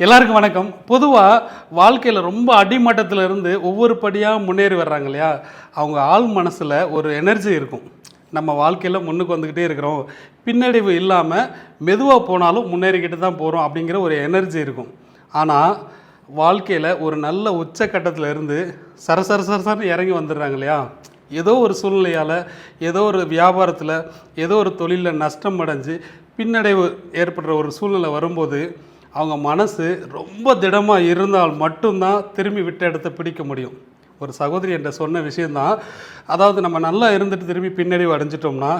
எல்லாருக்கும் வணக்கம். பொதுவாக வாழ்க்கையில் ரொம்ப அடிமட்டத்தில் இருந்து ஒவ்வொரு படியாக முன்னேறி வர்றாங்க இல்லையா, அவங்க ஆள் மனசில் ஒரு எனர்ஜி இருக்கும். நம்ம வாழ்க்கையில் முன்னுக்கு வந்துக்கிட்டே இருக்கிறோம், பின்னடைவு இல்லாமல் மெதுவாக போனாலும் முன்னேறிக்கிட்டு தான் போகிறோம் அப்படிங்கிற ஒரு எனர்ஜி இருக்கும். ஆனால் வாழ்க்கையில் ஒரு நல்ல உச்சக்கட்டத்தில் இருந்து சரசரசரன்னு இறங்கி வந்துடுறாங்க இல்லையா, ஏதோ ஒரு சூழ்நிலையால், ஏதோ ஒரு வியாபாரத்தில், ஏதோ ஒரு தொழிலில் நஷ்டம் அடைஞ்சு பின்னடைவு ஏற்படுற ஒரு சூழ்நிலை வரும்போது அவங்க மனசு ரொம்ப திடமாக இருந்தால் மட்டும்தான் திரும்பி விட்ட இடத்த பிடிக்க முடியும். ஒரு சகோதரி என்ற சொன்ன விஷயந்தான், அதாவது நம்ம நல்லா இருந்துட்டு திரும்பி பின்னடைவு அடைஞ்சிட்டோம்னா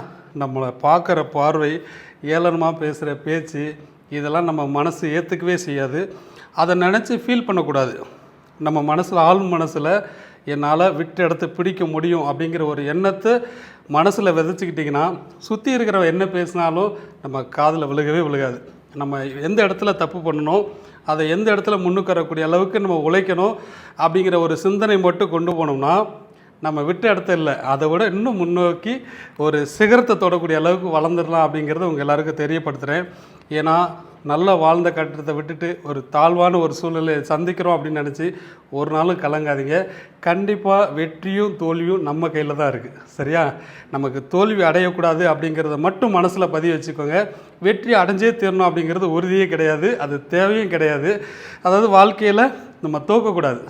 நம்மளை பார்க்குற பார்வை, ஏளனமாக பேசுகிற பேச்சு, இதெல்லாம் நம்ம மனசு ஏற்றுக்கவே செய்யாது. அதை நினச்சி ஃபீல் பண்ணக்கூடாது. நம்ம மனசில் ஆள் மனசில் என்னால் விட்ட இடத்த பிடிக்க முடியும் அப்படிங்கிற ஒரு எண்ணத்தை மனசில் விதைச்சிக்கிட்டிங்கன்னா சுற்றி இருக்கிறவன் என்ன பேசினாலும் நம்ம காதில் விழுகவே விழுகாது. நம்ம எந்த இடத்துல தப்பு பண்ணணும், அதை எந்த இடத்துல முன்னுக்கு வரக்கூடிய அளவுக்கு நம்ம உழைக்கணும் அப்படிங்கிற ஒரு சிந்தனை மட்டும் கொண்டு போனோம்னா நம்ம விட்ட இடத்த இல்லை, அதை விட இன்னும் முன்னோக்கி ஒரு சிகரத்தை தொடக்கூடிய அளவுக்கு வளர்ந்துடலாம் அப்படிங்கிறத உங்கள் எல்லாருக்கும் தெரியப்படுத்துகிறேன். ஏன்னா நல்லா வாழ்ந்த கட்டத்தை விட்டுட்டு ஒரு தாழ்வான ஒரு சூழ்நிலையை சந்திக்கிறோம் அப்படின்னு நினச்சி ஒரு நாளும் கலங்காதீங்க. கண்டிப்பாக வெற்றியும் தோல்வியும் நம்ம கையில் தான் இருக்குது. சரியா? நமக்கு தோல்வி அடையக்கூடாது அப்படிங்கிறத மட்டும் மனசில் பதிய வச்சுக்கோங்க. வெற்றி அடைஞ்சே தீரணும் அப்படிங்கிறது உறுதியே கிடையாது, அது தேவையும் கிடையாது. அதாவது வாழ்க்கையில் நம்ம தோக்கக்கூடாது,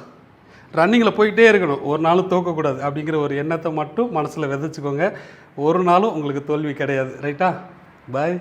ரன்னிங்கில் போய்கிட்டே இருக்கணும், ஒரு நாளும் தோக்கக்கூடாது அப்படிங்கிற ஒரு எண்ணத்தை மட்டும் மனசில் விதைச்சிக்கோங்க. ஒரு நாளும் உங்களுக்கு தோல்வி கிடையாது. ரைட்டா? பாய்.